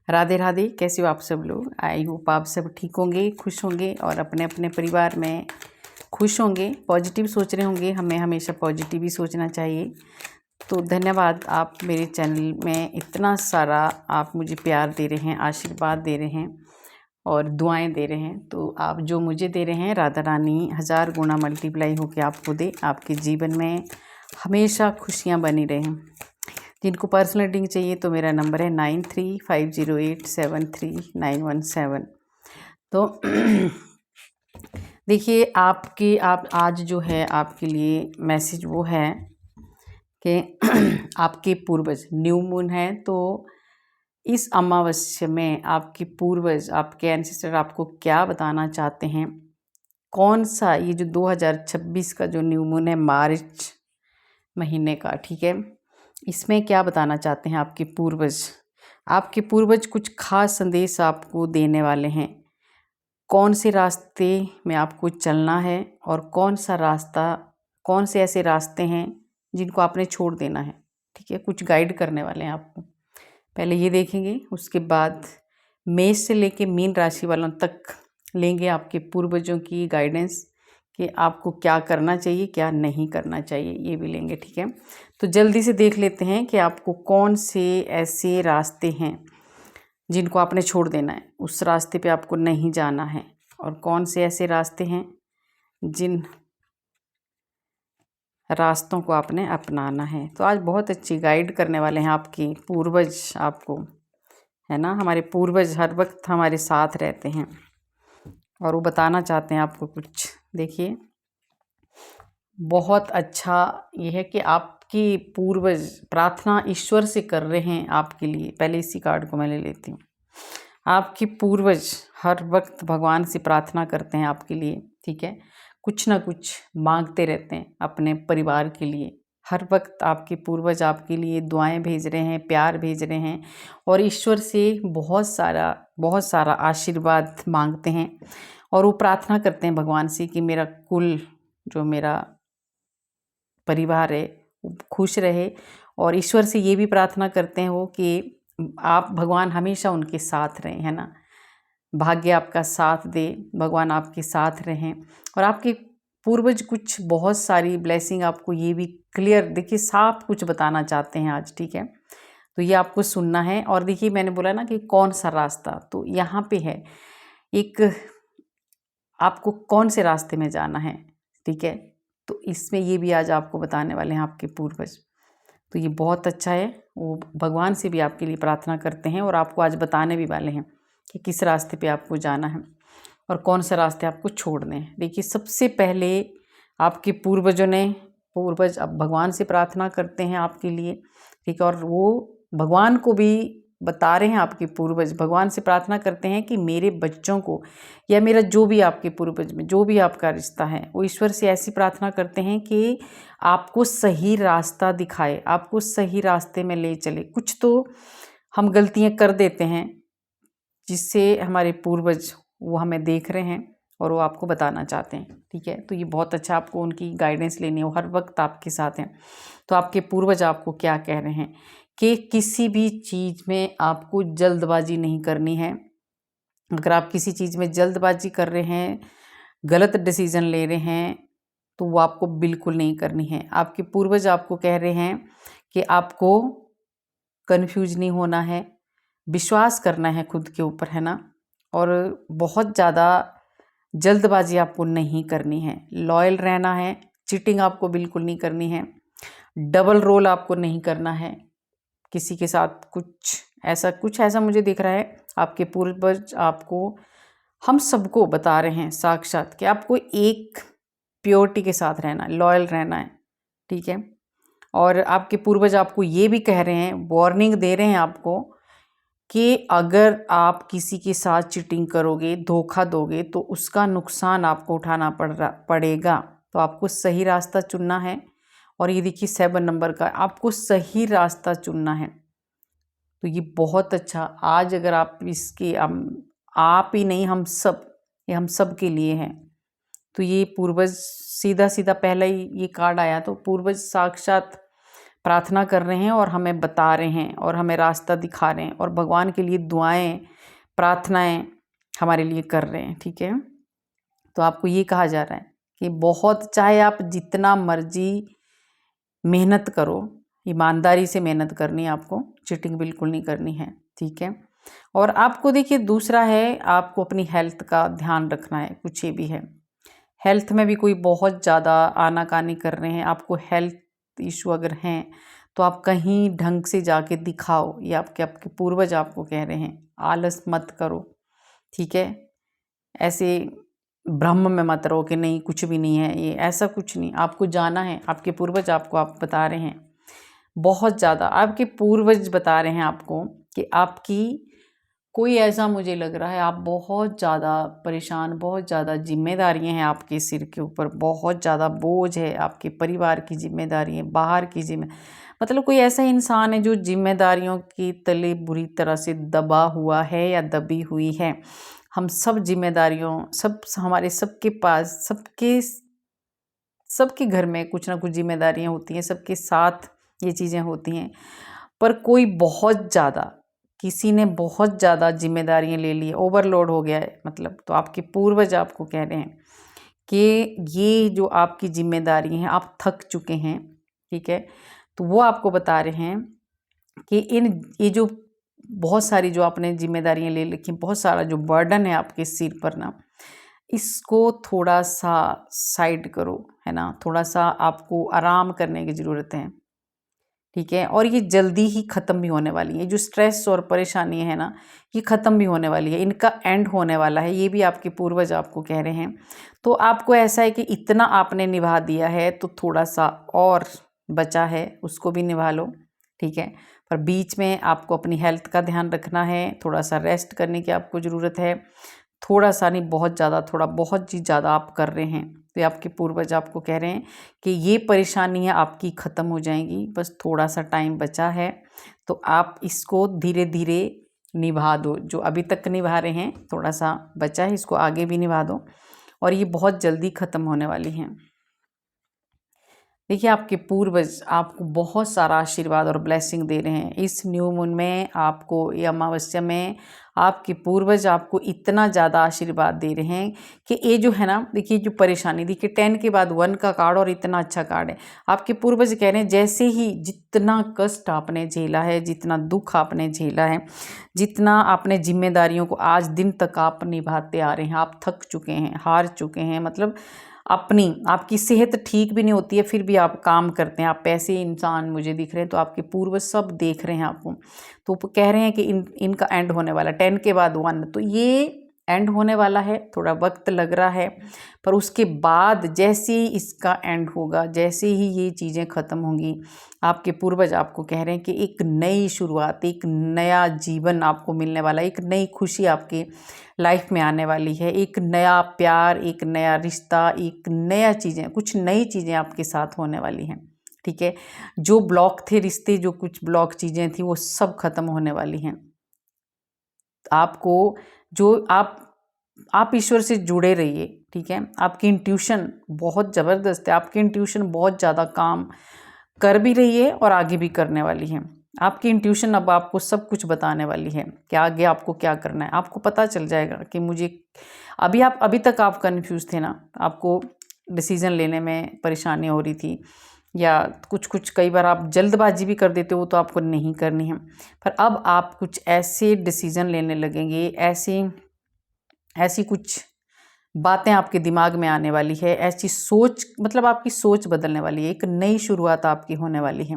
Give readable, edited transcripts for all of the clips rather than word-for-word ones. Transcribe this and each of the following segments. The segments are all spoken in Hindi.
राधे राधे। कैसे हो आप सब लोग? आई होप आप सब ठीक होंगे, खुश होंगे और अपने अपने परिवार में खुश होंगे, पॉजिटिव सोच रहे होंगे। हमें हमेशा पॉजिटिव ही सोचना चाहिए। तो धन्यवाद, आप मेरे चैनल में इतना सारा आप मुझे प्यार दे रहे हैं, आशीर्वाद दे रहे हैं और दुआएं दे रहे हैं। तो आप जो मुझे दे रहे हैं, राधा रानी 1000 गुना मल्टीप्लाई होकर आपको दे, आपके जीवन में हमेशा खुशियाँ बनी रहें। जिनको पर्सनल रीडिंग चाहिए तो मेरा नंबर है 9350873917। तो देखिए, आप आज जो है आपके लिए मैसेज वो है कि आपके पूर्वज न्यू मून है, तो इस अमावस्या में आपके पूर्वज, आपके एंसेस्टर आपको क्या बताना चाहते हैं। कौन सा ये जो 2026 का जो न्यू मून है, मार्च महीने का, ठीक है, इसमें क्या बताना चाहते हैं आपके पूर्वज। आपके पूर्वज कुछ खास संदेश आपको देने वाले हैं। कौन से रास्ते में आपको चलना है और कौन से ऐसे रास्ते हैं जिनको आपने छोड़ देना है, ठीक है। कुछ गाइड करने वाले हैं आपको। पहले ये देखेंगे, उसके बाद मेष से लेके मीन राशि वालों तक लेंगे आपके पूर्वजों की गाइडेंस कि आपको क्या करना चाहिए, क्या नहीं करना चाहिए, ये भी लेंगे, ठीक है। तो जल्दी से देख लेते हैं कि आपको कौन से ऐसे रास्ते हैं जिनको आपने छोड़ देना है, उस रास्ते पे आपको नहीं जाना है, और कौन से ऐसे रास्ते हैं जिन रास्तों को आपने अपनाना है। तो आज बहुत अच्छी गाइड करने वाले हैं आपके पूर्वज आपको, है ना। हमारे पूर्वज हर वक्त हमारे साथ रहते हैं और वो बताना चाहते हैं आपको कुछ। देखिए, बहुत अच्छा ये है कि आपकी पूर्वज प्रार्थना ईश्वर से कर रहे हैं आपके लिए। पहले इसी कार्ड को मैं ले लेती हूँ। आपके पूर्वज हर वक्त भगवान से प्रार्थना करते हैं आपके लिए, ठीक है। कुछ ना कुछ मांगते रहते हैं अपने परिवार के लिए। हर वक्त आपके पूर्वज आपके लिए दुआएं भेज रहे हैं, प्यार भेज रहे हैं और ईश्वर से बहुत सारा आशीर्वाद मांगते हैं। और वो प्रार्थना करते हैं भगवान से कि मेरा कुल, जो मेरा परिवार है, वो खुश रहे। और ईश्वर से ये भी प्रार्थना करते हैं वो कि आप भगवान हमेशा उनके साथ रहें, है ना। भाग्य आपका साथ दे, भगवान आपके साथ रहें। और आपके पूर्वज कुछ बहुत सारी ब्लेसिंग आपको ये भी क्लियर, देखिए, साफ कुछ बताना चाहते हैं आज, ठीक है। तो ये आपको सुनना है। और देखिए, मैंने बोला ना कि कौन सा रास्ता, तो यहाँ पे है एक, आपको कौन से रास्ते में जाना है, ठीक है। तो इसमें ये भी आज आपको बताने वाले हैं आपके पूर्वज। तो ये बहुत अच्छा है। वो भगवान से भी आपके लिए प्रार्थना करते हैं और आपको आज बताने भी वाले हैं कि किस रास्ते पे आपको जाना है और कौन सा रास्ते आपको छोड़ने हैं। देखिए, सबसे पहले आपके पूर्वज अब भगवान से प्रार्थना करते हैं आपके लिए, ठीक है। और वो भगवान को भी बता रहे हैं, आपके पूर्वज भगवान से प्रार्थना करते हैं कि मेरे बच्चों को, या मेरा जो भी आपके पूर्वज में जो भी आपका रिश्ता है, वो ईश्वर से ऐसी प्रार्थना करते हैं कि आपको सही रास्ता दिखाए, आपको सही रास्ते में ले चले। कुछ तो हम गलतियां कर देते हैं जिससे हमारे पूर्वज वो हमें देख रहे हैं और वो आपको बताना चाहते हैं, ठीक है। तो ये बहुत अच्छा, आपको उनकी गाइडेंस लेनी हो, हर वक्त आपके साथ हैं। तो आपके पूर्वज आपको क्या कह रहे हैं कि किसी भी चीज़ में आपको जल्दबाजी नहीं करनी है। अगर आप किसी चीज़ में जल्दबाजी कर रहे हैं, गलत डिसीज़न ले रहे हैं, तो वो आपको बिल्कुल नहीं करनी है। आपके पूर्वज आपको कह रहे हैं कि आपको कन्फ्यूज नहीं होना है, विश्वास करना है खुद के ऊपर, है ना। और बहुत ज़्यादा जल्दबाजी आपको नहीं करनी है, लॉयल रहना है, चीटिंग आपको बिल्कुल नहीं करनी है, डबल रोल आपको नहीं करना है किसी के साथ। कुछ ऐसा मुझे दिख रहा है आपके पूर्वज आपको, हम सबको बता रहे हैं साक्षात कि आपको एक प्योरिटी के साथ रहना है, लॉयल रहना है, ठीक है। और आपके पूर्वज आपको ये भी कह रहे हैं, वार्निंग दे रहे हैं आपको कि अगर आप किसी के साथ चीटिंग करोगे, धोखा दोगे, तो उसका नुकसान आपको उठाना पड़ेगा। तो आपको सही रास्ता चुनना है। और ये देखिए 7 नंबर का, आपको सही रास्ता चुनना है। तो ये बहुत अच्छा, आज अगर आप इसके आप ही नहीं, हम सब, ये हम सब के लिए हैं। तो ये पूर्वज, सीधा सीधा पहला ही ये कार्ड आया, तो पूर्वज साक्षात प्रार्थना कर रहे हैं और हमें बता रहे हैं और हमें रास्ता दिखा रहे हैं और भगवान के लिए दुआएं प्रार्थनाएं हमारे लिए कर रहे हैं। ठीक है, तो आपको ये कहा जा रहा है कि बहुत, चाहे आप जितना मर्जी मेहनत करो, ईमानदारी से मेहनत करनी है आपको, चीटिंग बिल्कुल नहीं करनी है। ठीक है, और आपको देखिए दूसरा है, आपको अपनी हेल्थ का ध्यान रखना है। कुछ ये भी है, हेल्थ में भी कोई बहुत ज़्यादा आनाकानी कर रहे हैं, आपको हेल्थ इशू अगर हैं तो आप कहीं ढंग से जाके दिखाओ। ये आपके आपके पूर्वज आपको कह रहे हैं, आलस मत करो। ठीक है, ऐसे भ्रम में मत रहो कि नहीं कुछ भी नहीं है, ये ऐसा कुछ नहीं, आपको जाना है। आपके पूर्वज आपको आप बता रहे हैं, बहुत ज़्यादा आपके पूर्वज बता रहे हैं आपको कि आपकी कोई ऐसा, मुझे लग रहा है आप बहुत ज़्यादा परेशान, बहुत ज़्यादा जिम्मेदारियां हैं आपके सिर के ऊपर, बहुत ज़्यादा बोझ है, आपके परिवार की जिम्मेदारियां, बाहर की मतलब कोई ऐसा इंसान है जो जिम्मेदारियों की तले बुरी तरह से दबा हुआ है या दबी हुई है। हम सब जिम्मेदारियों, सब हमारे सबके पास, सबके घर में कुछ ना कुछ जिम्मेदारियां होती हैं, सबके साथ ये चीज़ें होती हैं, पर कोई बहुत ज़्यादा, किसी ने बहुत ज़्यादा जिम्मेदारियां ले ली, ओवरलोड हो गया है मतलब। तो आपके पूर्वज आपको कह रहे हैं कि ये जो आपकी जिम्मेदारी हैं, आप थक चुके हैं। ठीक है, तो वो आपको बता रहे हैं कि ये जो बहुत सारी जो आपने जिम्मेदारियां ले रखी, बहुत सारा जो बर्डन है आपके सिर पर ना, इसको थोड़ा सा साइड करो, है ना, थोड़ा सा आपको आराम करने की ज़रूरत है। ठीक है, और ये जल्दी ही ख़त्म भी होने वाली है। जो स्ट्रेस और परेशानी है ना, ये ख़त्म भी होने वाली है, इनका एंड होने वाला है, ये भी आपके पूर्वज आपको कह रहे हैं। तो आपको ऐसा है कि इतना आपने निभा दिया है, तो थोड़ा सा और बचा है, उसको भी निभा लो। ठीक है, पर बीच में आपको अपनी हेल्थ का ध्यान रखना है, थोड़ा सा रेस्ट करने की आपको ज़रूरत है। थोड़ा सा नहीं, बहुत ज़्यादा, थोड़ा बहुत ही ज़्यादा आप कर रहे हैं। तो आपके पूर्वज आपको कह रहे हैं कि ये परेशानियाँ आपकी ख़त्म हो जाएंगी, बस थोड़ा सा टाइम बचा है, तो आप इसको धीरे धीरे निभा दो। जो अभी तक निभा रहे हैं, थोड़ा सा बचा है, इसको आगे भी निभा दो, और ये बहुत जल्दी ख़त्म होने वाली हैं। देखिए, आपके पूर्वज आपको बहुत सारा आशीर्वाद और ब्लेसिंग दे रहे हैं। इस न्यू मून में आपको, ये अमावस्या में आपके पूर्वज आपको इतना ज़्यादा आशीर्वाद दे रहे हैं कि ये जो है ना, देखिए जो परेशानी, देखिए 10 के बाद 1 का कार्ड, और इतना अच्छा कार्ड है। आपके पूर्वज कह रहे हैं जैसे ही जितना कष्ट आपने झेला है, जितना दुख आपने झेला है, जितना आपने जिम्मेदारियों को आज दिन तक आप निभाते आ रहे हैं, आप थक चुके हैं, हार चुके हैं, मतलब आपकी सेहत ठीक भी नहीं होती है, फिर भी आप काम करते हैं, आप पैसे इंसान मुझे दिख रहे हैं, तो आपके पूर्वज सब देख रहे हैं आपको। तो वो कह रहे हैं कि इनका एंड होने वाला, 10 के बाद 1, तो ये एंड होने वाला है। थोड़ा वक्त लग रहा है, पर उसके बाद जैसे ही इसका एंड होगा, जैसे ही ये चीज़ें ख़त्म होंगी, आपके पूर्वज आपको कह रहे हैं कि एक नई शुरुआत, एक नया जीवन आपको मिलने वाला है, एक नई खुशी आपकी लाइफ में आने वाली है, एक नया प्यार, एक नया रिश्ता, एक नया चीज़ें, कुछ नई चीज़ें आपके साथ होने वाली हैं। ठीक है, जो ब्लॉक थे रिश्ते, जो कुछ ब्लॉक चीज़ें थी, वो सब खत्म होने वाली हैं। आपको जो आप ईश्वर से जुड़े रहिए। ठीक है, आपकी इंट्यूशन बहुत ज़बरदस्त है, आपकी इंट्यूशन बहुत ज़्यादा काम कर भी रही है और आगे भी करने वाली है। आपकी इंट्यूशन अब आपको सब कुछ बताने वाली है कि आगे आपको क्या करना है। आपको पता चल जाएगा कि मुझे अभी तक आप कन्फ्यूज़ थे ना, आपको डिसीज़न लेने में परेशानी हो रही थी, या कुछ कई बार आप जल्दबाजी भी कर देते हो, तो आपको नहीं करनी है। पर अब आप कुछ ऐसे डिसीज़न लेने लगेंगे, ऐसी कुछ बातें आपके दिमाग में आने वाली है, ऐसी सोच, मतलब आपकी सोच बदलने वाली है, एक नई शुरुआत आपकी होने वाली है।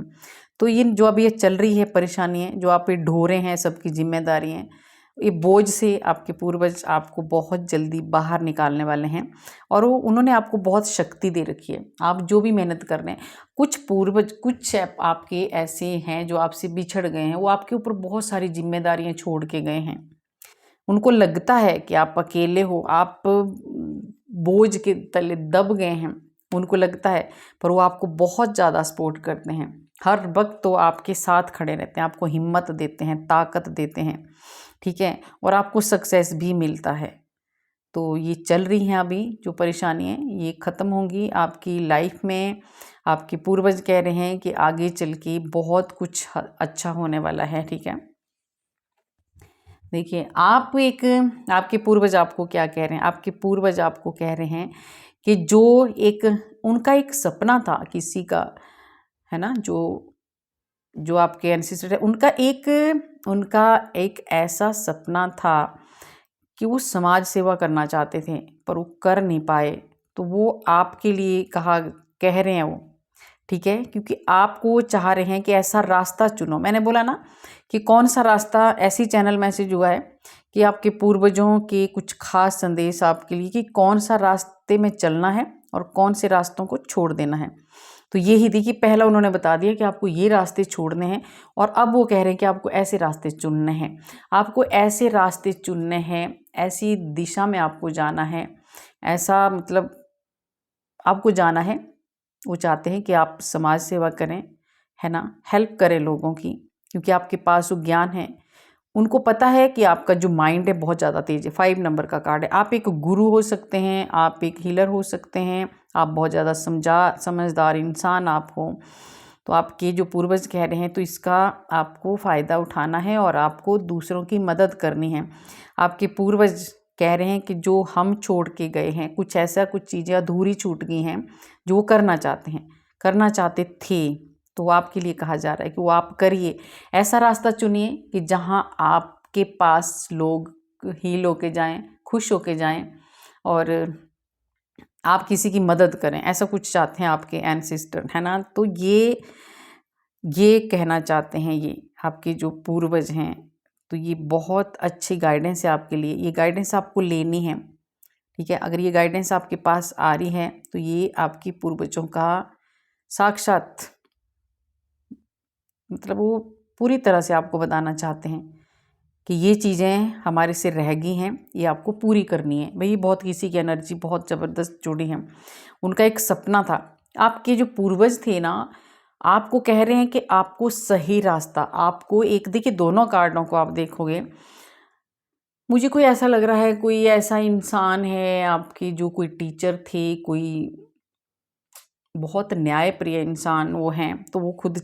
तो ये जो अभी ये चल रही है परेशानी है, जो आप ये ढोरे हैं, सबकी जिम्मेदारी हैं, ये बोझ से आपके पूर्वज आपको बहुत जल्दी बाहर निकालने वाले हैं। और वो उन्होंने आपको बहुत शक्ति दे रखी है, आप जो भी मेहनत कर रहे हैं। कुछ पूर्वज, कुछ आपके ऐसे हैं जो आपसे बिछड़ गए हैं, वो आपके ऊपर बहुत सारी जिम्मेदारियां छोड़ के गए हैं। उनको लगता है कि आप अकेले हो, आप बोझ के तले दब गए हैं, उनको लगता है, पर वो आपको बहुत ज़्यादा सपोर्ट करते हैं। हर वक्त तो आपके साथ खड़े रहते हैं, आपको हिम्मत देते हैं, ताकत देते हैं। ठीक है, और आपको सक्सेस भी मिलता है। तो ये चल रही हैं अभी जो परेशानी है, ये ख़त्म होंगी आपकी लाइफ में। आपके पूर्वज कह रहे हैं कि आगे चल के बहुत कुछ अच्छा होने वाला है। ठीक है, देखिए आपके पूर्वज आपको क्या कह रहे हैं। आपके पूर्वज आपको कह रहे हैं कि जो उनका एक सपना था किसी का, है ना, जो आपके एंसेस्टर है, उनका एक ऐसा सपना था कि वो समाज सेवा करना चाहते थे पर वो कर नहीं पाए। तो वो आपके लिए कह रहे हैं वो, ठीक है, क्योंकि आपको चाह रहे हैं कि ऐसा रास्ता चुनो। मैंने बोला ना कि कौन सा रास्ता, ऐसी चैनल मैसेज हुआ है कि आपके पूर्वजों के कुछ खास संदेश आपके लिए कि कौन सा रास्ते में चलना है और कौन से रास्तों को छोड़ देना है। तो यही देखिए, पहला उन्होंने बता दिया कि आपको ये रास्ते छोड़ने हैं और अब वो कह रहे हैं कि आपको ऐसे रास्ते चुनने हैं। आपको ऐसे रास्ते चुनने हैं, ऐसी दिशा में आपको जाना है, ऐसा मतलब आपको जाना है। वो चाहते हैं कि आप समाज सेवा करें, है ना, हेल्प करें लोगों की, क्योंकि आपके पास वो ज्ञान है। उनको पता है कि आपका जो माइंड है बहुत ज़्यादा तेज है। 5 नंबर का कार्ड है। आप एक गुरु हो सकते हैं, आप एक हीलर हो सकते हैं, आप बहुत ज़्यादा समझदार इंसान आप हो। तो आपके जो पूर्वज कह रहे हैं तो इसका आपको फ़ायदा उठाना है और आपको दूसरों की मदद करनी है। आपके पूर्वज कह रहे हैं कि जो हम छोड़ के गए हैं, कुछ चीज़ें अधूरी छूट गई हैं जो वो करना चाहते थे। तो आपके लिए कहा जा रहा है कि वो आप करिए, ऐसा रास्ता चुनिए कि जहाँ आपके पास लोग हील होके जाएं, खुश होके जाएं और आप किसी की मदद करें। ऐसा कुछ चाहते हैं आपके एंसेस्टर, है ना। तो ये कहना चाहते हैं ये आपके जो पूर्वज हैं। तो ये बहुत अच्छी गाइडेंस है आपके लिए। ये गाइडेंस आपको लेनी है, ठीक है। अगर ये गाइडेंस आपके पास आ रही है तो ये आपकी पूर्वजों का साक्षात मतलब वो पूरी तरह से आपको बताना चाहते हैं कि ये चीज़ें हमारे से रह गई हैं, ये आपको पूरी करनी है। भाई बहुत किसी की एनर्जी बहुत ज़बरदस्त जुड़ी है। उनका एक सपना था। आपके जो पूर्वज थे ना, आपको कह रहे हैं कि आपको सही रास्ता, आपको एक देखिए दोनों कार्डों को आप देखोगे, मुझे कोई ऐसा लग रहा है, कोई ऐसा इंसान है आपकी जो कोई टीचर थे, कोई बहुत न्यायप्रिय इंसान वो हैं। तो वो खुद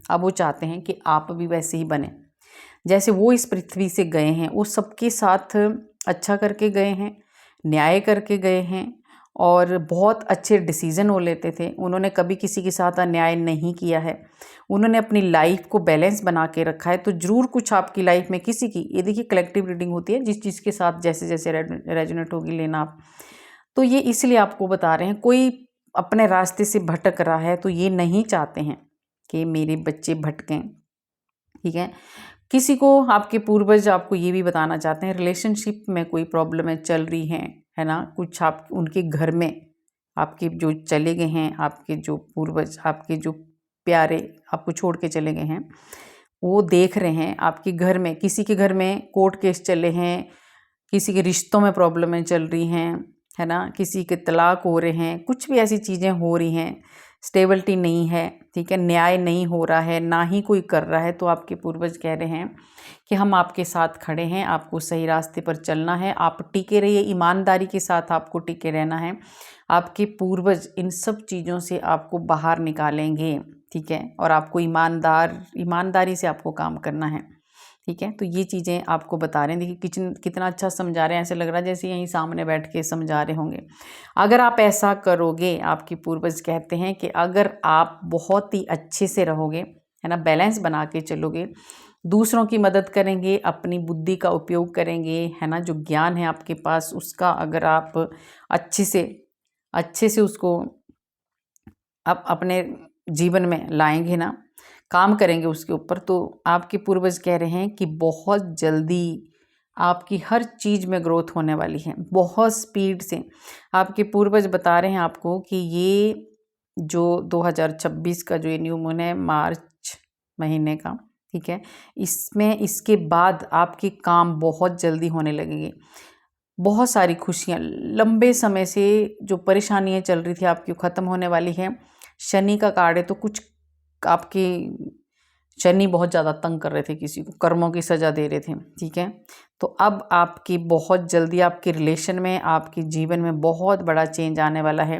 अब वो चाहते हैं कि आप भी वैसे ही बने जैसे वो इस पृथ्वी से गए हैं। वो सबके साथ अच्छा करके गए हैं, न्याय करके गए हैं और बहुत अच्छे डिसीज़न वो लेते थे। उन्होंने कभी किसी के साथ अन्याय नहीं किया है। उन्होंने अपनी लाइफ को बैलेंस बना के रखा है। तो ज़रूर कुछ आपकी लाइफ में किसी की, ये देखिए कलेक्टिव रीडिंग होती है, जिस चीज़ के साथ जैसे जैसे रेजोनेट होगी लेना आप। तो ये इसलिए आपको बता रहे हैं, कोई अपने रास्ते से भटक रहा है तो ये नहीं चाहते हैं कि मेरे बच्चे भटकें, ठीक है। किसी को आपके पूर्वज आपको ये भी बताना चाहते हैं रिलेशनशिप में कोई प्रॉब्लम चल रही है ना, कुछ आप उनके घर में आपके जो चले गए हैं, आपके जो पूर्वज, आपके जो प्यारे आपको छोड़ के चले गए हैं, वो देख रहे हैं आपके घर में, किसी के घर में कोर्ट केस चले हैं, किसी के रिश्तों में प्रॉब्लमें चल रही हैं, है ना, किसी के तलाक हो रहे हैं, कुछ भी ऐसी चीज़ें हो रही हैं, स्टेबिलिटी नहीं है, ठीक है, न्याय नहीं हो रहा है, ना ही कोई कर रहा है। तो आपके पूर्वज कह रहे हैं कि हम आपके साथ खड़े हैं, आपको सही रास्ते पर चलना है, आप टिके रहिए, ईमानदारी के साथ आपको टिके रहना है। आपके पूर्वज इन सब चीज़ों से आपको बाहर निकालेंगे, ठीक है, और आपको ईमानदारी से आपको काम करना है, ठीक है। तो ये चीज़ें आपको बता रहे हैं। देखिए कितना अच्छा समझा रहे हैं, ऐसे लग रहा है जैसे यहीं सामने बैठ के समझा रहे होंगे। अगर आप ऐसा करोगे, आपके पूर्वज कहते हैं कि अगर आप बहुत ही अच्छे से रहोगे, है ना, बैलेंस बना के चलोगे, दूसरों की मदद करेंगे, अपनी बुद्धि का उपयोग करेंगे, है ना, जो ज्ञान है आपके पास उसका अगर आप अच्छे से उसको आप अपने जीवन में लाएंगे ना, काम करेंगे उसके ऊपर, तो आपके पूर्वज कह रहे हैं कि बहुत जल्दी आपकी हर चीज़ में ग्रोथ होने वाली है, बहुत स्पीड से। आपके पूर्वज बता रहे हैं आपको कि ये जो 2026 का जो ये न्यू मून है, मार्च महीने का, ठीक है, इसके बाद आपके काम बहुत जल्दी होने लगेंगे। बहुत सारी खुशियाँ, लंबे समय से जो परेशानियाँ चल रही थी आपकी ख़त्म होने वाली है। शनि का कार्ड है, तो कुछ आपके शनि बहुत ज़्यादा तंग कर रहे थे, किसी को कर्मों की सज़ा दे रहे थे, ठीक है। तो अब आपकी बहुत जल्दी आपके रिलेशन में, आपके जीवन में बहुत बड़ा चेंज आने वाला है।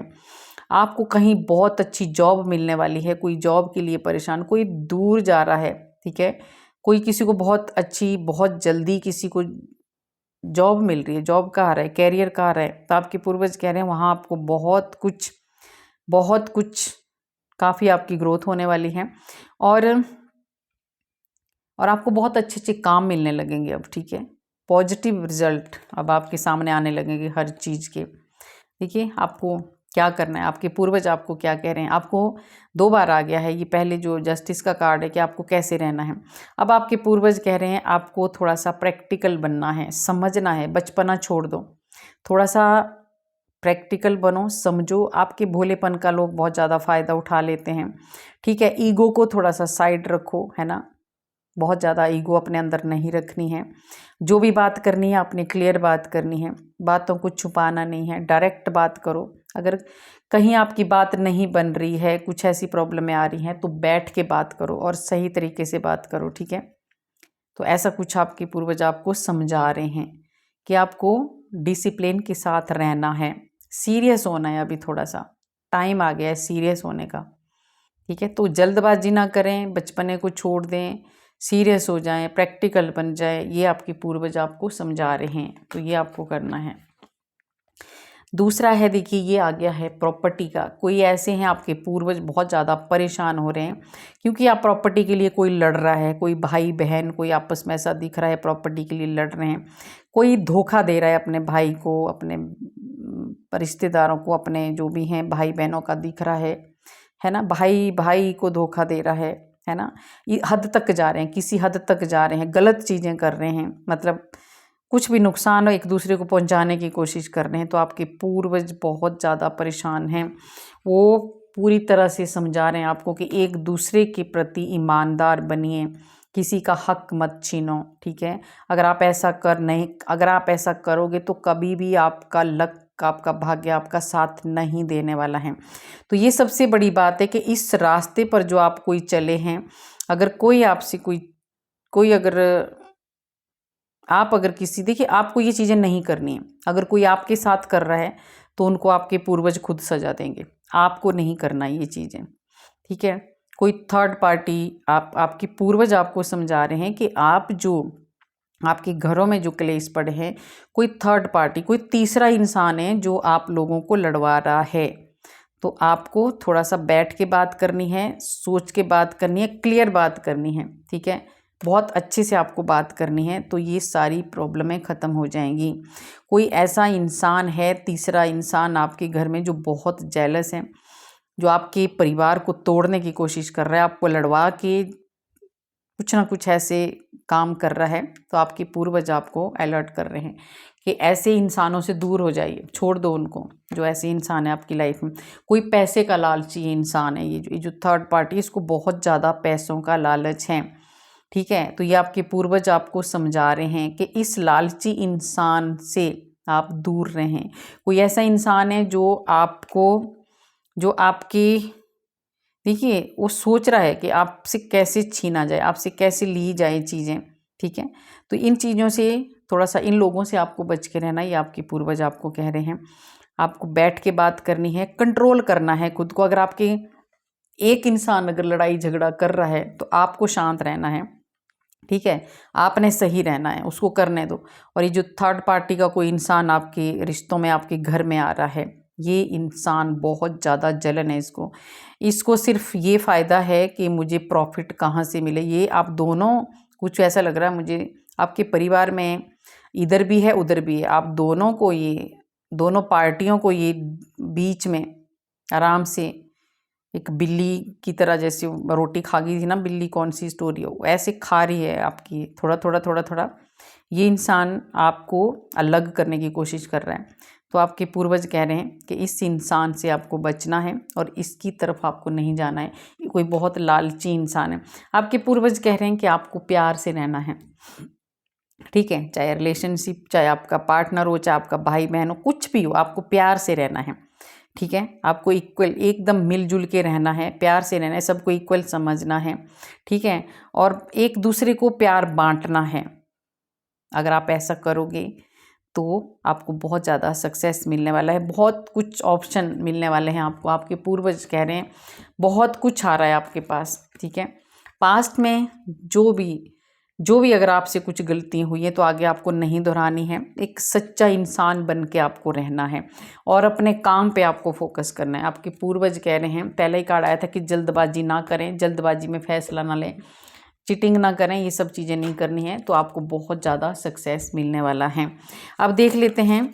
आपको कहीं बहुत अच्छी जॉब मिलने वाली है, कोई जॉब के लिए परेशान, कोई दूर जा रहा है, ठीक है, कोई किसी को बहुत अच्छी, बहुत जल्दी किसी को जॉब मिल रही है, जॉब का आ रहा है, कैरियर का आ रहा है, तो आपके पूर्वज कह रहे हैं वहाँ आपको बहुत कुछ काफ़ी आपकी ग्रोथ होने वाली है। और आपको बहुत अच्छे अच्छे काम मिलने लगेंगे अब, ठीक है, पॉजिटिव रिजल्ट अब आपके सामने आने लगेंगे हर चीज़ के। देखिए आपको क्या करना है, आपके पूर्वज आपको क्या कह रहे हैं। आपको 2 बार आ गया है, ये पहले जो जस्टिस का कार्ड है कि आपको कैसे रहना है। अब आपके पूर्वज कह रहे हैं आपको थोड़ा सा प्रैक्टिकल बनना है, समझना है, बचपना छोड़ दो, थोड़ा सा प्रैक्टिकल बनो, समझो। आपके भोलेपन का लोग बहुत ज़्यादा फ़ायदा उठा लेते हैं, ठीक है। ईगो को थोड़ा सा साइड रखो, है ना, बहुत ज़्यादा ईगो अपने अंदर नहीं रखनी है। जो भी बात करनी है आपने क्लियर बात करनी है, बातों को छुपाना नहीं है, डायरेक्ट बात करो। अगर कहीं आपकी बात नहीं बन रही है, कुछ ऐसी प्रॉब्लमें आ रही हैं, तो बैठ के बात करो और सही तरीके से बात करो, ठीक है। तो ऐसा कुछ आपके पूर्वज आपको समझा रहे हैं कि आपको डिसिप्लिन के साथ रहना है, सीरियस होना है। अभी थोड़ा सा टाइम आ गया है सीरियस होने का, ठीक है। तो जल्दबाजी ना करें, बचपने को छोड़ दें, सीरियस हो जाएं, प्रैक्टिकल बन जाए, ये आपके पूर्वज आपको समझा रहे हैं, तो ये आपको करना है। दूसरा है, देखिए ये आ गया है प्रॉपर्टी का। कोई ऐसे हैं आपके पूर्वज बहुत ज़्यादा परेशान हो रहे हैं क्योंकि आप प्रॉपर्टी के लिए, कोई लड़ रहा है, कोई भाई बहन कोई आपस में ऐसा दिख रहा है प्रॉपर्टी के लिए लड़ रहे हैं, कोई धोखा दे रहा है अपने भाई को, अपने रिश्तेदारों को, अपने जो भी हैं भाई बहनों का दिख रहा है ना, भाई भाई को धोखा दे रहा है ना। ये हद तक जा रहे हैं, किसी हद तक जा रहे हैं, गलत चीज़ें कर रहे हैं, मतलब कुछ भी नुकसान एक दूसरे को पहुंचाने की कोशिश कर रहे हैं। तो आपके पूर्वज बहुत ज़्यादा परेशान हैं, वो पूरी तरह से समझा रहे हैं आपको कि एक दूसरे के प्रति ईमानदार बनिए, किसी का हक मत छीनो, ठीक है। अगर आप ऐसा करोगे तो कभी भी आपका लक, आपका भाग्य आपका साथ नहीं देने वाला है। तो ये सबसे बड़ी बात है कि इस रास्ते पर जो आप कोई चले हैं, अगर कोई आपसे कोई अगर आप अगर किसी, देखिए आपको ये चीज़ें नहीं करनी है। अगर कोई आपके साथ कर रहा है तो उनको आपके पूर्वज खुद सजा देंगे, आपको नहीं करना ये चीज़ें, ठीक है। कोई थर्ड पार्टी, आपके पूर्वज आपको समझा रहे हैं कि आप जो आपके घरों में जो क्लेश पड़े हैं, कोई थर्ड पार्टी, कोई तीसरा इंसान है जो आप लोगों को लड़वा रहा है। तो आपको थोड़ा सा बैठ के बात करनी है, सोच के बात करनी है, क्लियर बात करनी है, ठीक है। बहुत अच्छे से आपको बात करनी है, तो ये सारी प्रॉब्लमें ख़त्म हो जाएंगी। कोई ऐसा इंसान है, तीसरा इंसान आपके घर में जो बहुत जेलस है, जो आपके परिवार को तोड़ने की कोशिश कर रहा है, आपको लड़वा के कुछ ना कुछ ऐसे काम कर रहा है, तो आपके पूर्वज आपको अलर्ट कर रहे हैं कि ऐसे इंसानों से दूर हो जाइए, छोड़ दो उनको, जो ऐसे इंसान है आपकी लाइफ में। कोई पैसे का लालची इंसान है, ये जो थर्ड पार्टी, इसको बहुत ज़्यादा पैसों का लालच है, ठीक है। तो ये आपके पूर्वज आपको समझा रहे हैं कि इस लालची इंसान से आप दूर रहें। कोई ऐसा इंसान है जो आपकी, देखिए वो सोच रहा है कि आपसे कैसे छीना जाए, आपसे कैसे ली जाए चीज़ें, ठीक है। तो इन चीज़ों से थोड़ा सा, इन लोगों से आपको बच के रहना, ये आपके पूर्वज आपको कह रहे हैं। आपको बैठ के बात करनी है, कंट्रोल करना है खुद को। अगर आपके एक इंसान अगर लड़ाई झगड़ा कर रहा है तो आपको शांत रहना है, ठीक है, आपने सही रहना है, उसको करने दो। और ये जो थर्ड पार्टी का कोई इंसान आपके रिश्तों में, आपके घर में आ रहा है, ये इंसान बहुत ज़्यादा जलन है इसको सिर्फ ये फ़ायदा है कि मुझे प्रॉफिट कहाँ से मिले। ये आप दोनों, कुछ ऐसा लग रहा है मुझे आपके परिवार में इधर भी है उधर भी है, आप दोनों को, ये दोनों पार्टियों को, ये बीच में आराम से एक बिल्ली की तरह, जैसे रोटी खा गई थी ना बिल्ली, कौन सी स्टोरी हो, ऐसे खा रही है आपकी, थोड़ा थोड़ा थोड़ा थोड़ा ये इंसान आपको अलग करने की कोशिश कर रहा है। तो आपके पूर्वज कह रहे हैं कि इस इंसान से आपको बचना है और इसकी तरफ आपको नहीं जाना है। ये कोई बहुत लालची इंसान है। आपके पूर्वज कह रहे हैं कि आपको प्यार से रहना है, ठीक है, चाहे रिलेशनशिप, चाहे आपका पार्टनर हो, चाहे आपका भाई बहन हो, कुछ भी हो, आपको प्यार से रहना है, ठीक है। आपको इक्वल, एकदम मिलजुल के रहना है, प्यार से रहना है, सबको इक्वल समझना है, ठीक है। और एक दूसरे को प्यार बांटना है। अगर आप ऐसा करोगे तो आपको बहुत ज़्यादा सक्सेस मिलने वाला है, बहुत कुछ ऑप्शन मिलने वाले हैं आपको। आपके पूर्वज कह रहे हैं बहुत कुछ आ रहा है आपके पास, ठीक है। पास्ट में जो भी अगर आपसे कुछ गलतियाँ हुई हैं तो आगे आपको नहीं दोहरानी है। एक सच्चा इंसान बन के आपको रहना है और अपने काम पे आपको फोकस करना है। आपके पूर्वज कह रहे हैं, पहले ही कार्ड आया था कि जल्दबाजी ना करें, जल्दबाजी में फैसला ना लें, चीटिंग ना करें, ये सब चीज़ें नहीं करनी है, तो आपको बहुत ज़्यादा सक्सेस मिलने वाला है। अब देख लेते हैं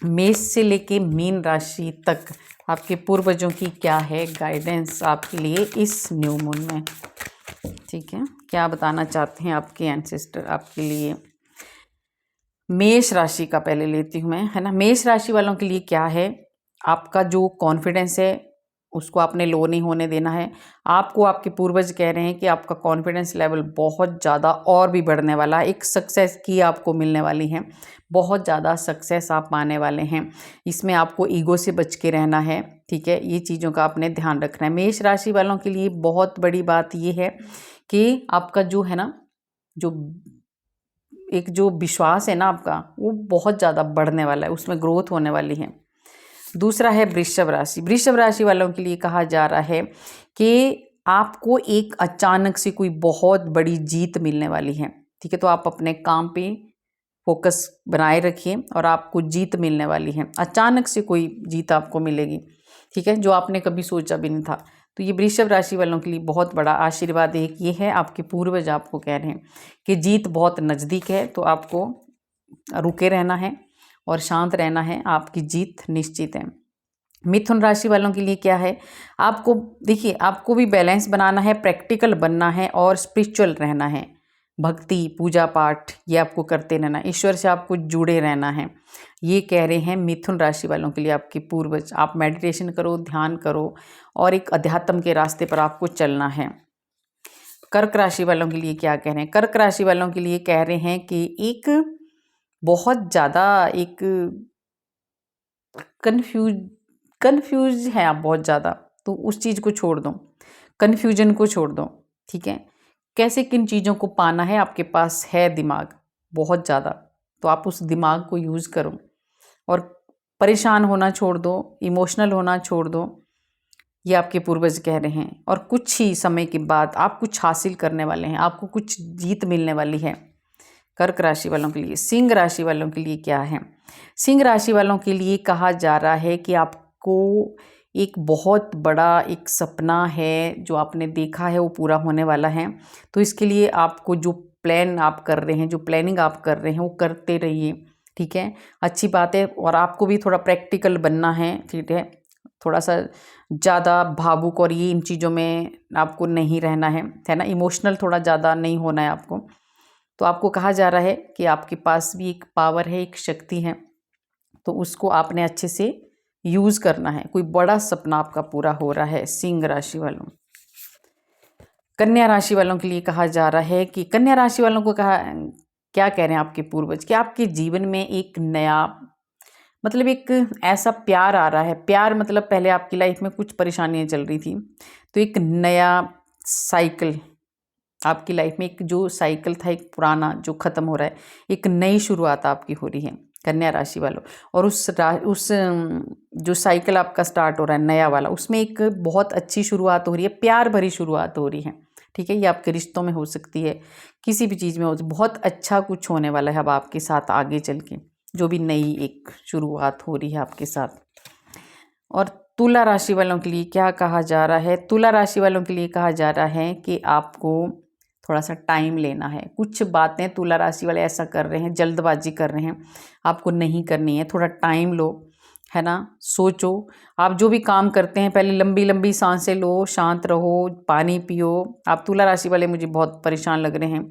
मेष से लेके मीन राशि तक आपके पूर्वजों की क्या है गाइडेंस आपके लिए इस न्यू मून में, ठीक है। क्या बताना चाहते हैं आपके एंसेस्टर आपके लिए। मेष राशि का पहले लेती हूँ मैं, है ना। मेष राशि वालों के लिए क्या है, आपका जो कॉन्फिडेंस है उसको आपने लो नहीं होने देना है। आपको आपके पूर्वज कह रहे हैं कि आपका कॉन्फिडेंस लेवल बहुत ज़्यादा और भी बढ़ने वाला है। एक सक्सेस की आपको मिलने वाली है, बहुत ज़्यादा सक्सेस आप पाने वाले हैं। इसमें आपको ईगो से बच के रहना है, ठीक है। ये चीज़ों का आपने ध्यान रखना है। मेष राशि वालों के लिए बहुत बड़ी बात ये है कि आपका जो है ना, जो विश्वास है ना आपका, वो बहुत ज़्यादा बढ़ने वाला है, उसमें ग्रोथ होने वाली है। दूसरा है वृषभ राशि। वृषभ राशि वालों के लिए कहा जा रहा है कि आपको एक अचानक से कोई बहुत बड़ी जीत मिलने वाली है, ठीक है। तो आप अपने काम पे फोकस बनाए रखिए और आपको जीत मिलने वाली है। अचानक से कोई जीत आपको मिलेगी, ठीक है, जो आपने कभी सोचा भी नहीं था। तो ये वृषभ राशि वालों के लिए बहुत बड़ा आशीर्वाद एक ये है, आपके पूर्वज आपको कह रहे हैं कि जीत बहुत नज़दीक है, तो आपको रुके रहना है और शांत रहना है, आपकी जीत निश्चित है। मिथुन राशि वालों के लिए क्या है, आपको देखिए, आपको भी बैलेंस बनाना है, प्रैक्टिकल बनना है और स्पिरिचुअल रहना है। भक्ति पूजा पाठ ये आपको करते रहना, ईश्वर से आपको जुड़े रहना है, ये कह रहे हैं मिथुन राशि वालों के लिए आपके पूर्वज। आप मेडिटेशन करो, ध्यान करो और एक अध्यात्म के रास्ते पर आपको चलना है। कर्क राशि वालों के लिए क्या कह रहे हैं, कर्क राशि वालों के लिए कह रहे हैं कि एक बहुत ज़्यादा एक कन्फ्यूज है आप बहुत ज़्यादा, तो उस चीज़ को छोड़ दो, कन्फ्यूजन को छोड़ दो, ठीक है। कैसे किन चीज़ों को पाना है, आपके पास है दिमाग बहुत ज़्यादा, तो आप उस दिमाग को यूज़ करो और परेशान होना छोड़ दो, इमोशनल होना छोड़ दो, ये आपके पूर्वज कह रहे हैं। और कुछ ही समय के बाद आप कुछ हासिल करने वाले हैं, आपको कुछ जीत मिलने वाली है। कर्क राशि वालों के लिए। सिंह राशि वालों के लिए क्या है, सिंह राशि वालों के लिए कहा जा रहा है कि आपको एक बहुत बड़ा एक सपना है जो आपने देखा है वो पूरा होने वाला है। तो इसके लिए आपको जो प्लान आप कर रहे हैं, जो प्लानिंग आप कर रहे हैं वो करते रहिए, ठीक है, अच्छी बात है। और आपको भी थोड़ा प्रैक्टिकल बनना है, ठीक है, थोड़ा सा ज़्यादा भावुक और ये इन चीज़ों में आपको नहीं रहना है ना, इमोशनल थोड़ा ज़्यादा नहीं होना है आपको। तो आपको कहा जा रहा है कि आपके पास भी एक पावर है, एक शक्ति है, तो उसको आपने अच्छे से यूज़ करना है। कोई बड़ा सपना आपका पूरा हो रहा है सिंह राशि वालों। कन्या राशि वालों के लिए कहा जा रहा है कि कन्या राशि वालों को क्या कह रहे हैं आपके पूर्वज कि आपके जीवन में एक नया मतलब एक ऐसा प्यार आ रहा है। प्यार मतलब पहले आपकी लाइफ में कुछ परेशानियां चल रही थी, तो एक नया साइकिल आपकी लाइफ में, एक जो साइकिल था एक पुराना जो ख़त्म हो रहा है, एक नई शुरुआत आपकी हो रही है कन्या राशि वालों। और उस जो साइकिल आपका स्टार्ट हो रहा है नया वाला, उसमें एक बहुत अच्छी शुरुआत हो रही है, प्यार भरी शुरुआत हो रही है, ठीक है। ये आपके रिश्तों में हो सकती है, किसी भी चीज़ में हो, बहुत अच्छा कुछ होने वाला है अब आपके साथ आगे चल के, जो भी नई एक शुरुआत हो रही है आपके साथ। और तुला राशि वालों के लिए क्या कहा जा रहा है, तुला राशि वालों के लिए कहा जा रहा है कि आपको थोड़ा सा टाइम लेना है। कुछ बातें तुला राशि वाले ऐसा कर रहे हैं, जल्दबाजी कर रहे हैं, आपको नहीं करनी है, थोड़ा टाइम लो, है ना, सोचो। आप जो भी काम करते हैं पहले लंबी लंबी सांसें लो, शांत रहो, पानी पियो। आप तुला राशि वाले मुझे बहुत परेशान लग रहे हैं,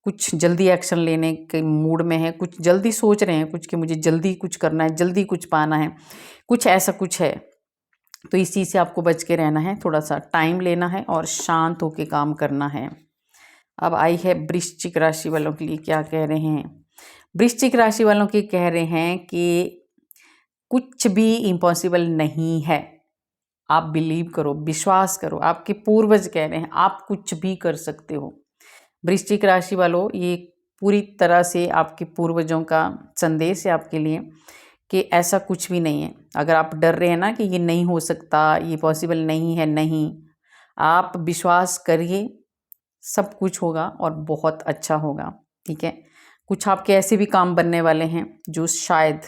कुछ जल्दी एक्शन लेने के मूड में है, कुछ जल्दी सोच रहे हैं कुछ कि मुझे जल्दी कुछ करना है, जल्दी कुछ पाना है, कुछ ऐसा कुछ है। तो इस चीज़ से आपको बच के रहना है, थोड़ा सा टाइम लेना है और शांत होकर काम करना है। अब आई है वृश्चिक राशि वालों के लिए क्या कह रहे हैं। वृश्चिक राशि वालों के कह रहे हैं कि कुछ भी इम्पॉसिबल नहीं है, आप बिलीव करो, विश्वास करो। आपके पूर्वज कह रहे हैं आप कुछ भी कर सकते हो। वृश्चिक राशि वालों, ये पूरी तरह से आपके पूर्वजों का संदेश है आपके लिए कि ऐसा कुछ भी नहीं है। अगर आप डर रहे हैं ना कि ये नहीं हो सकता, ये पॉसिबल नहीं है, नहीं, आप विश्वास करिए, सब कुछ होगा और बहुत अच्छा होगा। ठीक है, कुछ आपके ऐसे भी काम बनने वाले हैं जो शायद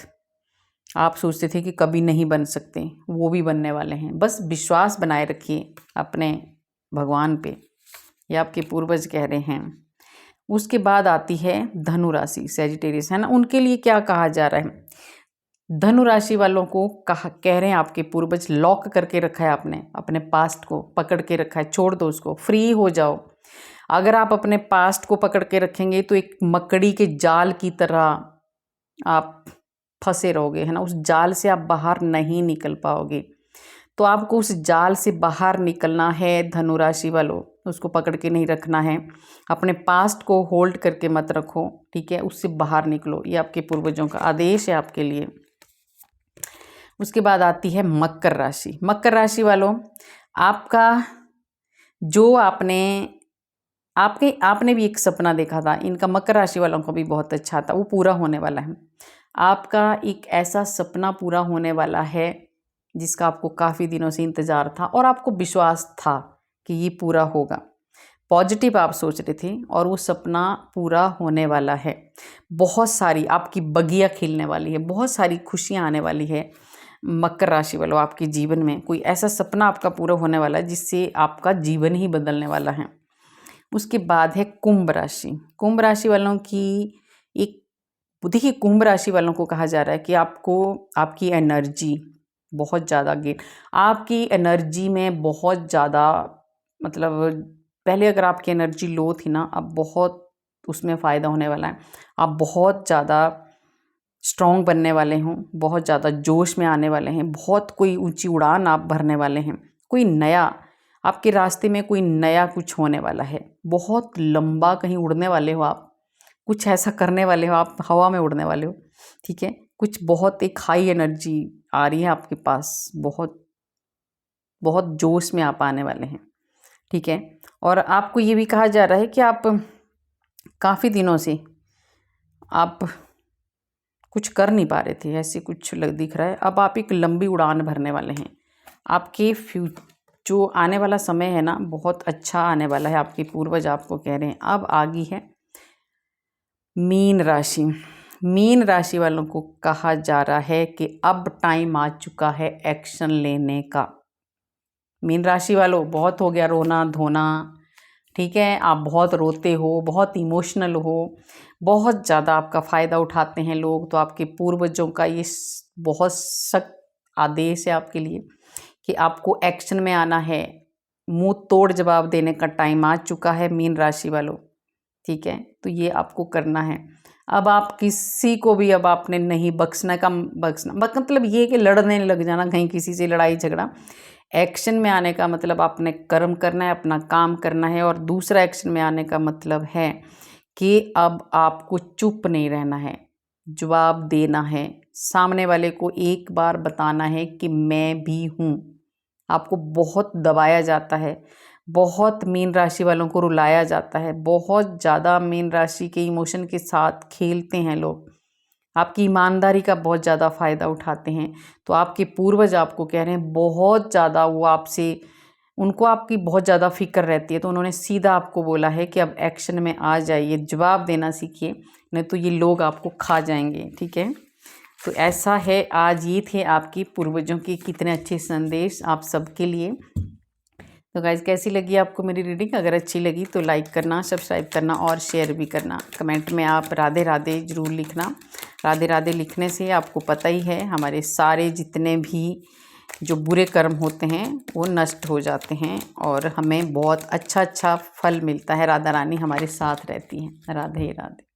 आप सोचते थे कि कभी नहीं बन सकते, वो भी बनने वाले हैं। बस विश्वास बनाए रखिए अपने भगवान पे, ये आपके पूर्वज कह रहे हैं। उसके बाद आती है धनु राशि, सैजिटेरियस है ना, उनके लिए क्या कहा जा रहा है? धनु राशि वालों को कह रहे हैं आपके पूर्वज, लॉक करके रखा है आपने, अपने पास्ट को पकड़ के रखा है, छोड़ दो उसको, फ्री हो जाओ। अगर आप अपने पास्ट को पकड़ के रखेंगे तो एक मकड़ी के जाल की तरह आप फंसे रहोगे, है ना, उस जाल से आप बाहर नहीं निकल पाओगे। तो आपको उस जाल से बाहर निकलना है धनु राशि वालों, उसको पकड़ के नहीं रखना है, अपने पास्ट को होल्ड करके मत रखो। ठीक है, उससे बाहर निकलो, ये आपके पूर्वजों का आदेश है आपके लिए। उसके बाद आती है मकर राशि। मकर राशि वालों, आपका जो आपने भी एक सपना देखा था, इनका मकर राशि वालों का भी बहुत अच्छा था, वो पूरा होने वाला है। आपका एक ऐसा सपना पूरा होने वाला है जिसका आपको काफ़ी दिनों से इंतज़ार था और आपको विश्वास था कि ये पूरा होगा। पॉजिटिव आप सोच रहे थे और वो सपना पूरा होने वाला है। बहुत सारी आपकी बगिया खिलने वाली है, बहुत सारी खुशियाँ आने वाली है मकर राशि वालों आपके जीवन में। कोई ऐसा सपना आपका पूरा होने वाला है जिससे आपका जीवन ही बदलने वाला है। उसके बाद है कुंभ राशि। कुंभ राशि वालों की एक, देखिए कुंभ राशि वालों को कहा जा रहा है कि आपको आपकी एनर्जी बहुत ज़्यादा गेन, आपकी एनर्जी में बहुत ज़्यादा, मतलब पहले अगर आपकी एनर्जी लो थी ना, अब बहुत उसमें फ़ायदा होने वाला है। आप बहुत ज़्यादा स्ट्रॉन्ग बनने वाले हों, बहुत ज़्यादा जोश में आने वाले हैं, बहुत कोई ऊंची उड़ान आप भरने वाले हैं, कोई नया आपके रास्ते में कोई नया कुछ होने वाला है, बहुत लंबा कहीं उड़ने वाले हो आप, कुछ ऐसा करने वाले हो आप, हवा में उड़ने वाले हो। ठीक है, कुछ बहुत एक हाई एनर्जी आ रही है आपके पास, बहुत बहुत जोश में आप आने वाले हैं। ठीक है, और आपको ये भी कहा जा रहा है कि आप काफ़ी दिनों से आप कुछ कर नहीं पा रहे थे, ऐसे कुछ दिख रहा है। अब आप एक लंबी उड़ान भरने वाले हैं। आपके जो आने वाला समय है ना, बहुत अच्छा आने वाला है, आपके पूर्वज आपको कह रहे हैं। अब आगे है मीन राशि। मीन राशि वालों को कहा जा रहा है कि अब टाइम आ चुका है एक्शन लेने का। मीन राशि वालों, बहुत हो गया रोना धोना। ठीक है, आप बहुत रोते हो, बहुत इमोशनल हो, बहुत ज़्यादा आपका फ़ायदा उठाते हैं लोग। तो आपके पूर्वजों का ये बहुत सख्त आदेश है आपके लिए कि आपको एक्शन में आना है, मुंह तोड़ जवाब देने का टाइम आ चुका है मीन राशि वालों। ठीक है, तो ये आपको करना है। अब आप किसी को भी, अब आपने नहीं बख्शना मतलब ये कि लड़ने लग जाना कहीं किसी से, लड़ाई झगड़ा। एक्शन में आने का मतलब आपने कर्म करना है, अपना काम करना है। और दूसरा एक्शन में आने का मतलब है कि अब आपको चुप नहीं रहना है, जवाब देना है, सामने वाले को एक बार बताना है कि मैं भी हूँ। आपको बहुत दबाया जाता है, बहुत मीन राशि वालों को रुलाया जाता है, बहुत ज़्यादा मीन राशि के इमोशन के साथ खेलते हैं लोग, आपकी ईमानदारी का बहुत ज़्यादा फ़ायदा उठाते हैं। तो आपके पूर्वज आपको कह रहे हैं, बहुत ज़्यादा वो आपसे, उनको आपकी बहुत ज़्यादा फ़िक्र रहती है, तो उन्होंने सीधा आपको बोला है कि अब एक्शन में आ जाइए, जवाब देना सीखिए, नहीं तो ये लोग आपको खा जाएंगे। ठीक है, तो ऐसा है। आज ये थे आपकी पूर्वजों के कितने अच्छे संदेश आप सबके लिए। तो गाइज़, कैसी लगी आपको मेरी रीडिंग? अगर अच्छी लगी तो लाइक करना, सब्सक्राइब करना और शेयर भी करना। कमेंट में आप राधे राधे ज़रूर लिखना। राधे राधे लिखने से आपको पता ही है, हमारे सारे जितने भी जो बुरे कर्म होते हैं वो नष्ट हो जाते हैं और हमें बहुत अच्छा अच्छा फल मिलता है। राधा रानी हमारे साथ रहती हैं। राधे राधे।